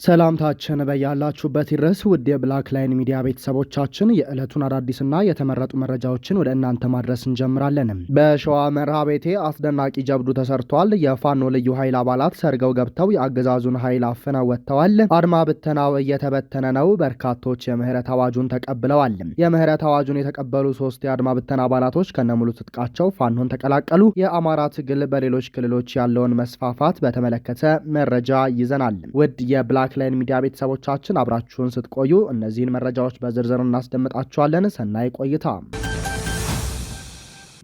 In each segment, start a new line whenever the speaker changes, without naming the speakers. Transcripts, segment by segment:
ሰላምታችን በያላችሁበት ይድረስ ውድ የብላክ ላይን ሚዲያ ቤተሰቦቻችን የዕለቱን አዳዲስና የተመረጡ መረጃዎችን ወደ እናንተ ማድረስ እንጀምራለን። በሸዋ መርሐቤቴ አስደናቂ ጀብዱ ተሰርቷል። የፋኖ ልዩ ኃይል አባላት ሰርገው ገብተው የአገዛዙን ኃይል አፍነው ወጥተዋል። አድማ ብተናው እየተበተነ ነው። በርካቶች የምህረት አዋጁን ተቀብለዋል። የምህረት አዋጁን የተቀበሉ 3 የአድማ ብተና አባላቶች ከነሙሉ ትጥቃቸው ፋኖን ተቀላቀሉ። የአማራ ትግል በሌሎች ክልሎች ያለውን መስፋፋት በተመለከተ መረጃ ይዘናል። ውድ የብላክ ላይን ሚዲያ ቤተሰቦቻችን አብራችሁን ስትቆዩ እነዚህን መረጃዎች በዝርዝር እናስደምጣችኋለን። ሰናይ ቆይታ።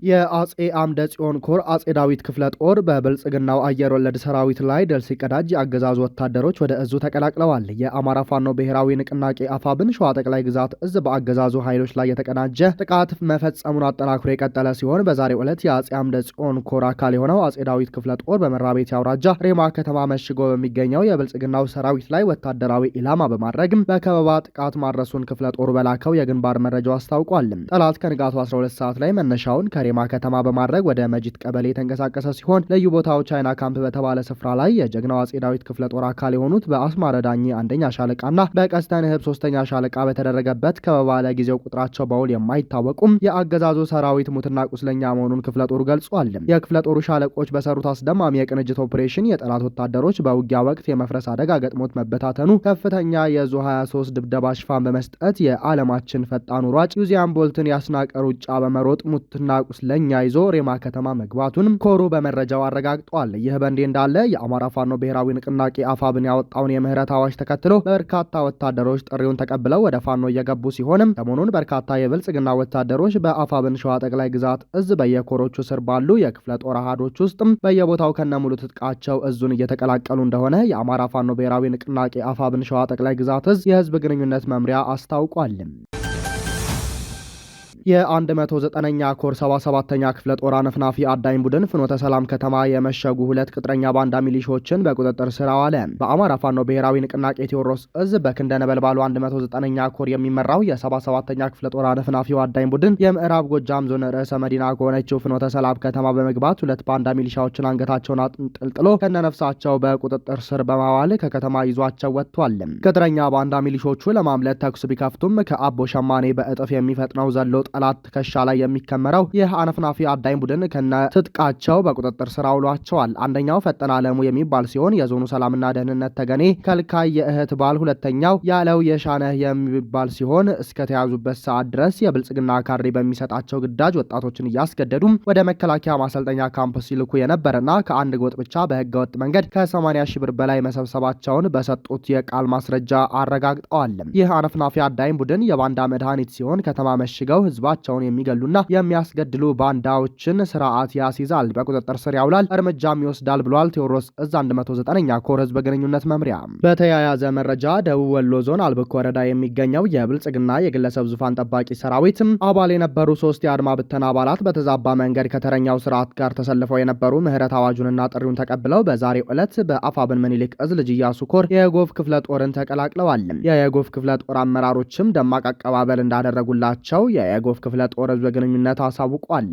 የአጼ አምደ ጽዮን ኮር አጼ ዳዊት ክፍለ ጦር በብልጽግናው አየር ወለድ ሰራዊት ላይ ድል ሲቀዳጅ የአገዛዙ ወታደሮች ወደ እዙ ተቀላቅለዋል። የአማራ ፋኖ ብሔራዊ ንቅናቄ አፋብን ሸዋ ጠቅላይ ግዛት እዝ በአገዛዙ ኃይሎች ላይ የተቀናጀ ጥቃት መፈጸሙን አጠናክሮ የቀጠለ ሲሆን በዛሬው ዕለት የአጼ አምደ ጽዮን ኮር አካል የሆነው አጼ ዳዊት ክፍለ ጦር በመርሐቤቴ አውራጃ ሬማ ከተማ መሽጎ በሚገኘው የብልጽግናው ሰራዊት ላይ ወታደራዊ ኢላማ በማድረግ በከበባ ጥቃት ማድረሱን ክፍለ ጦሩ በላከው የግንባር መረጃው አስታውቋል። ጠላት ከንጋቱ 12 ሰዓት ላይ መነሻውን ሬማ ከተማ በማድረግ ወደ መጂት ቀበሌ የተንቀሳቀሰ ሲሆን ልዩ ቦታው ቻይና ካምፕ በተባለ ስፍራ ላይ የጀግናው አጼ ዳዊት ክፍለ ጦር አካል የሆኑት በአስማረ ዳኜ አንደኛ ሻለቃና በቀስተ ንህብ 3ኛ ሻለቃ በተደረገበት ከበባ ለጊዜው ቁጥራቸው በውል የማይታወቁም የአገዛዙ ሰራዊት ሙትና ቁስለኛ መሆኑን ክፍለ ጦሩ ገልጿል። የክፍለ ጦሩ ሻለቆች በሰሩት አስደማሚ የቅንጅት ኦፕሬሽን የጠላት ወታደሮች በውጊያ ወቅት የመፍረስ አደጋ ገጥሞት መበታተኑ ከፍተኛ የዙ 23 ድብደባ ሽፋን በመስጠት የዓለማችን ፈጣኑ ሯጭ ዩዚያን ቦልትን ያስናቀ ሩጫ በመሮጥ ሙትና ለኛ ይዞ ሬማ ከተማ መግባቱን ኮሩ በመረጃው አረጋግጧል። ይህ በእንዲህ እንዳለ የአማራ ፋኖ ብሔራዊ ንቅናቄ አፋብን ያወጣውን የምህረት አዋጅ ተከትሎ በርካታ ወታደሮች ጥሪውን ተቀብለው ወደ ፋኖ እየገቡ ሲሆንም ሰሞኑን በርካታ የብልጽግና ወታደሮች በአፋብን ሸዋ ጠቅላይ ግዛት እዝ በየኮሮቹ ስር ባሉ የክፍለ ጦር አሃዶች ውስጥም በየቦታው ከነሙሉ ትጥቃቸው እዙን እየተቀላቀሉ እንደሆነ የአማራ ፋኖ ብሔራዊ ንቅናቄ አፋብን ሸዋ ጠቅላይ ግዛት እዝ የህዝብ ግንኙነት መምሪያ አስታውቋል። የ109ኛ ኮር 77ኛ ክፍለ ጦር አነፍናፊ አዳኝ ቡድን ፍኖተ ሰላም ከተማ የመሸጉ 2 ቅጥረኛ ባንዳ ሚሊሾችን በቁጥጥር ስር አዋለ። በአማራ ፋኖ ብሔራዊ ንቅናቄ ቴዎድሮስ እዝ በክንደ ነበልባሉ 109ኛ ኮር የሚመራው የ77ኛ ክፍለ ጦር አነፍናፊው አዳኝ ቡድን የምዕራብ ጎጃም ዞን ርዕሰ መዲና ከሆነችው ፍኖተ ሰላም ከተማ በመግባት 2 ባንዳ ሚሊሻዎችን አንገታቸውን አንጠልጥሎ ከነነፍሳቸው በቁጥጥር ስር በማዋል ከከተማ ይዟቸው ወጥቷል። ቅጥረኛ ባንዳ ሚሊሾቹ ለማምለጥ ተኩስ ቢከፍቱም ከአቦ ሸማኔ በእጥፍ የሚፈጥነው ዘሎ ጠላት ትከሻ ላይ የሚከመረው ይህ አነፍናፊ አዳኝ ቡድን ከነ ትጥቃቸው በቁጥጥር ስር አውሏቸዋል። አንደኛው ፈጠና አለሙ የሚባል ሲሆን የዞኑ ሰላምና ደህንነት ተገኔ ከልካይ የእህት ባል፣ ሁለተኛው ያለው የሻነህ የሚባል ሲሆን እስከ ተያዙበት ሰዓት ድረስ የብልጽግና ካድሬ በሚሰጣቸው ግዳጅ ወጣቶችን እያስገደዱም ወደ መከላከያ ማሰልጠኛ ካምፕ ሲልኩ የነበረና ከአንድ ጎጥ ብቻ በህገ ወጥ መንገድ ከ80 ሺህ ብር በላይ መሰብሰባቸውን በሰጡት የቃል ማስረጃ አረጋግጠዋል። ይህ አነፍናፊ አዳኝ ቡድን የባንዳ መድኃኒት ሲሆን ከተማ መሽገው ህዝባቸውን የሚገሉና የሚያስገድሉ ባንዳዎችን ስርዓት ያስይዛል፣ በቁጥጥር ስር ያውላል፣ እርምጃም ይወስዳል ብሏል ቴዎድሮስ እዝ 109ኛ ኮር ህዝብ ግንኙነት መምሪያ። በተያያዘ መረጃ ደቡብ ወሎ ዞን አልብኮ ወረዳ የሚገኘው የብልጽግና የግለሰብ ዙፋን ጠባቂ ሰራዊት አባል የነበሩ 3 የአድማ ብተና አባላት በተዛባ መንገድ ከተረኛው ስርዓት ጋር ተሰልፈው የነበሩ ምህረት አዋጁንና ጥሪውን ተቀብለው በዛሬው ዕለት በአፋብን ምኒልክ እዝ ልጅ ኢያሱ ኮር የየጎፍ ክፍለ ጦርን ተቀላቅለዋል። የየጎፍ ክፍለ ጦር አመራሮችም ደማቅ አቀባበል እንዳደረጉላቸው የየጎፍ ክፍለ ጦር ህዝብ ግንኙነት አሳውቋል።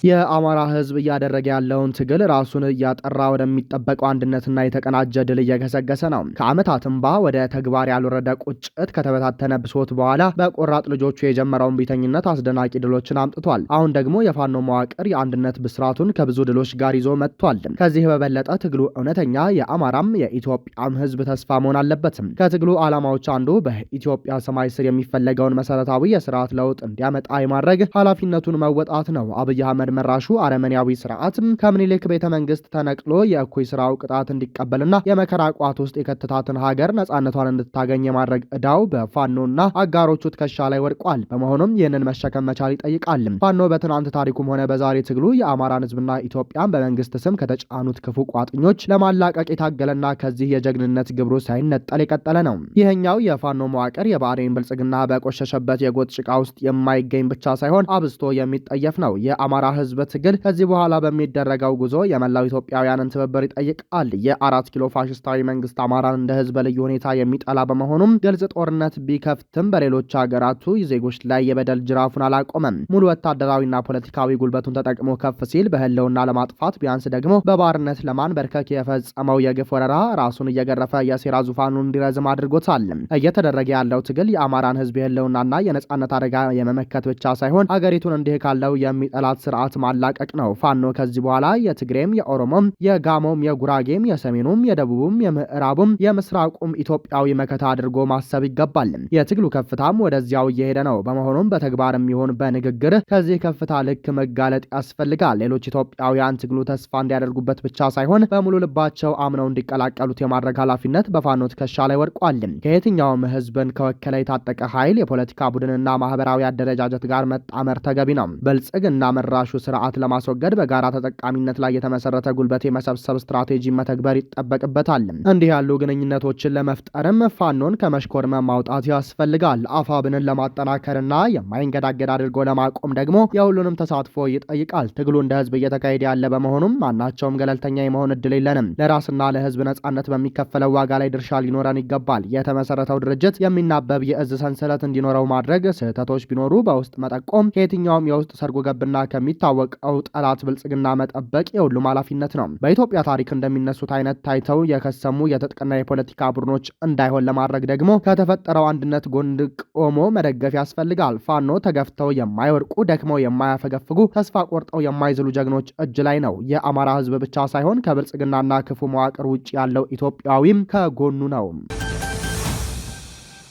የአማራ ህዝብ እያደረገ ያለውን ትግል ራሱን እያጠራ ወደሚጠበቀው አንድነትና የተቀናጀ ድል እየገሰገሰ ነው። ከዓመታት እንባ ወደ ተግባር ያልወረደ ቁጭት ከተበታተነ ብሶት በኋላ በቆራጥ ልጆቹ የጀመረውን ቢተኝነት አስደናቂ ድሎችን አምጥቷል። አሁን ደግሞ የፋኖ መዋቅር የአንድነት ብስራቱን ከብዙ ድሎች ጋር ይዞ መጥቷል። ከዚህ በበለጠ ትግሉ እውነተኛ የአማራም የኢትዮጵያም ህዝብ ተስፋ መሆን አለበትም። ከትግሉ ዓላማዎች አንዱ በኢትዮጵያ ሰማይ ስር የሚፈለገውን መሰረታዊ የስርዓት ለውጥ እንዲያመጣ የማድረግ ኃላፊነቱን መወጣት ነው። አብይ አህመድ መራሹ አረመኔያዊ ስርዓት ከምኒልክ ቤተ መንግስት ተነቅሎ የእኩይ ስራው ቅጣት እንዲቀበልና የመከራ ቋት ውስጥ የከተታትን ሀገር ነጻነቷን እንድታገኝ የማድረግ ዕዳው በፋኖና አጋሮቹ ትከሻ ላይ ወድቋል። በመሆኑም ይህንን መሸከም መቻል ይጠይቃል። ፋኖ በትናንት ታሪኩም ሆነ በዛሬ ትግሉ የአማራን ህዝብና ኢትዮጵያን በመንግስት ስም ከተጫኑት ክፉ ቋጥኞች ለማላቀቅ የታገለና ከዚህ የጀግንነት ግብሩ ሳይነጠል የቀጠለ ነው። ይህኛው የፋኖ መዋቅር የብአዴን ብልጽግና በቆሸሸበት የጎጥ ጭቃ ውስጥ የማይገኝ ብቻ ሳይሆን አብዝቶ የሚጠየፍ ነው። የአማራ ህዝብ ትግል ከዚህ በኋላ በሚደረገው ጉዞ የመላው ኢትዮጵያውያንን ትብብር ይጠይቃል። የ4 ኪሎ ፋሽስታዊ መንግስት አማራን እንደ ህዝብ በልዩ ሁኔታ የሚጠላ በመሆኑም ግልጽ ጦርነት ቢከፍትም በሌሎች ሀገራቱ ዜጎች ላይ የበደል ጅራፉን አላቆመም። ሙሉ ወታደራዊና ፖለቲካዊ ጉልበቱን ተጠቅሞ ከፍ ሲል በህልውና ለማጥፋት ቢያንስ ደግሞ በባርነት ለማንበርከክ የፈጸመው የግፍ ወረራ ራሱን እየገረፈ የሴራ ዙፋኑን እንዲረዝም አድርጎታል። እየተደረገ ያለው ትግል የአማራን ህዝብ የህልውናና የነጻነት አደጋ የመመከት ብቻ ሳይሆን አገሪቱን እንዲህ ካለው የሚጠላት ስርዓት ማላቀቅ ነው። ፋኖ ከዚህ በኋላ የትግሬም፣ የኦሮሞም፣ የጋሞም፣ የጉራጌም፣ የሰሜኑም፣ የደቡቡም፣ የምዕራቡም፣ የምስራቁም ኢትዮጵያዊ መከታ አድርጎ ማሰብ ይገባል። የትግሉ ከፍታም ወደዚያው እየሄደ ነው። በመሆኑም በተግባርም ይሁን በንግግር ከዚህ ከፍታ ልክ መጋለጥ ያስፈልጋል። ሌሎች ኢትዮጵያውያን ትግሉ ተስፋ እንዲያደርጉበት ብቻ ሳይሆን በሙሉ ልባቸው አምነው እንዲቀላቀሉት የማድረግ ኃላፊነት በፋኖ ትከሻ ላይ ወድቋል። ከየትኛውም ህዝብን ከወከለ የታጠቀ ኃይል የፖለቲካ ቡድንና ማህበራዊ አደረጃጀት ጋር መጣመር ተገቢ ነው። ብልጽግና መራሹ ስርዓት ለማስወገድ በጋራ ተጠቃሚነት ላይ የተመሰረተ ጉልበት የመሰብሰብ ስትራቴጂ መተግበር ይጠበቅበታል። እንዲህ ያሉ ግንኙነቶችን ለመፍጠርም ፋኖን ከመሽኮርመም ማውጣት ያስፈልጋል። አፋብንን ለማጠናከርና የማይንገዳገድ አድርጎ ለማቆም ደግሞ የሁሉንም ተሳትፎ ይጠይቃል። ትግሉ እንደ ህዝብ እየተካሄደ ያለ በመሆኑም ማናቸውም ገለልተኛ የመሆን እድል የለንም። ለራስና ለህዝብ ነጻነት በሚከፈለው ዋጋ ላይ ድርሻ ሊኖረን ይገባል። የተመሰረተው ድርጅት የሚናበብ የእዝ ሰንሰለት እንዲኖረው ማድረግ፣ ስህተቶች ቢኖሩ በውስጥ መጠቆም፣ ከየትኛውም የውስጥ ሰርጎ ገብና ከሚታወቀው ጠላት ብልጽግና መጠበቅ የሁሉም ኃላፊነት ነው። በኢትዮጵያ ታሪክ እንደሚነሱት አይነት ታይተው የከሰሙ የትጥቅና የፖለቲካ ቡድኖች እንዳይሆን ለማድረግ ደግሞ ከተፈጠረው አንድነት ጎን ቆሞ መደገፍ ያስፈልጋል። ፋኖ ተገፍተው የማይወድቁ ደክመው የማያፈገፍጉ ተስፋ ቆርጠው የማይዝሉ ጀግኖች እጅ ላይ ነው። የአማራ ህዝብ ብቻ ሳይሆን ከብልጽግናና ክፉ መዋቅር ውጭ ያለው ኢትዮጵያዊም ከጎኑ ነው።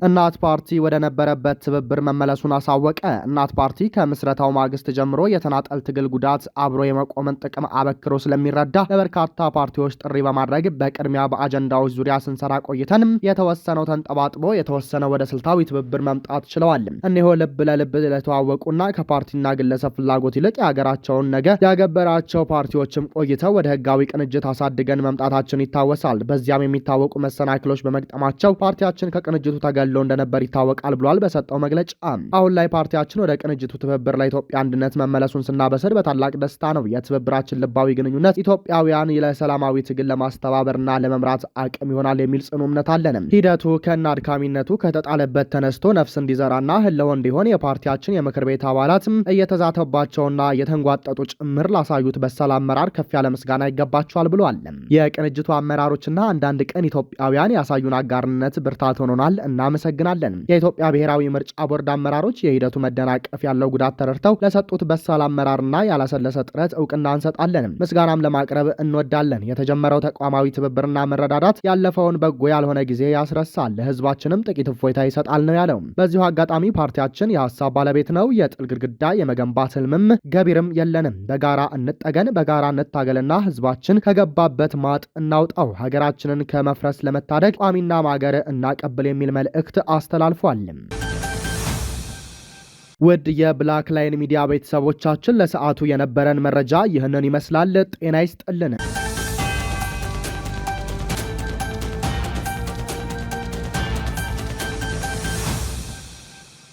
እናት ፓርቲ ወደ ነበረበት ትብብር መመለሱን አሳወቀ። እናት ፓርቲ ከምስረታው ማግስት ጀምሮ የተናጠል ትግል ጉዳት አብሮ የመቆምን ጥቅም አበክሮ ስለሚረዳ ለበርካታ ፓርቲዎች ጥሪ በማድረግ በቅድሚያ በአጀንዳዎች ዙሪያ ስንሰራ ቆይተን የተወሰነው ተንጠባጥቦ የተወሰነው ወደ ስልታዊ ትብብር መምጣት ችለዋል። እነሆ ልብ ለልብ ለተዋወቁና ከፓርቲና ግለሰብ ፍላጎት ይልቅ የሀገራቸውን ነገ ያገበራቸው ፓርቲዎችም ቆይተው ወደ ህጋዊ ቅንጅት አሳድገን መምጣታችን ይታወሳል። በዚያም የሚታወቁ መሰናክሎች በመግጠማቸው ፓርቲያችን ከቅንጅቱ ተገል እንደነበር ይታወቃል ብሏል። በሰጠው መግለጫ አሁን ላይ ፓርቲያችን ወደ ቅንጅቱ ትብብር ለኢትዮጵያ አንድነት መመለሱን ስናበስር በታላቅ ደስታ ነው። የትብብራችን ልባዊ ግንኙነት ኢትዮጵያውያን ለሰላማዊ ትግል ለማስተባበርና ለመምራት አቅም ይሆናል የሚል ጽኑ እምነት አለንም። ሂደቱ ከና አድካሚነቱ ከተጣለበት ተነስቶ ነፍስ እንዲዘራና ህልው እንዲሆን የፓርቲያችን የምክር ቤት አባላት እየተዛተባቸውና እየተንጓጠጡ ጭምር ላሳዩት በሰላም አመራር ከፍ ያለ ምስጋና ይገባቸዋል ብሏል። የቅንጅቱ አመራሮችና አንዳንድ ቀን ኢትዮጵያውያን ያሳዩን አጋርነት ብርታት ሆኖናል እና እናመሰግናለን። የኢትዮጵያ ብሔራዊ ምርጫ ቦርድ አመራሮች የሂደቱ መደናቀፍ ያለው ጉዳት ተረድተው ለሰጡት በሳል አመራርና ያላሰለሰ ጥረት እውቅና እንሰጣለን። ምስጋናም ለማቅረብ እንወዳለን። የተጀመረው ተቋማዊ ትብብርና መረዳዳት ያለፈውን በጎ ያልሆነ ጊዜ ያስረሳል፣ ለህዝባችንም ጥቂት እፎይታ ይሰጣል ነው ያለው። በዚሁ አጋጣሚ ፓርቲያችን የሀሳብ ባለቤት ነው። የጥል ግድግዳ የመገንባት ህልምም ገቢርም የለንም። በጋራ እንጠገን፣ በጋራ እንታገልና ህዝባችን ከገባበት ማጥ እናውጣው፣ ሀገራችንን ከመፍረስ ለመታደግ ቋሚና ማገር እናቀብል የሚል መልእክት አስተላልፏል። ውድ የብላክ ላይን ሚዲያ ቤተሰቦቻችን ለሰዓቱ የነበረን መረጃ ይህንን ይመስላል። ጤና ይስጥልን።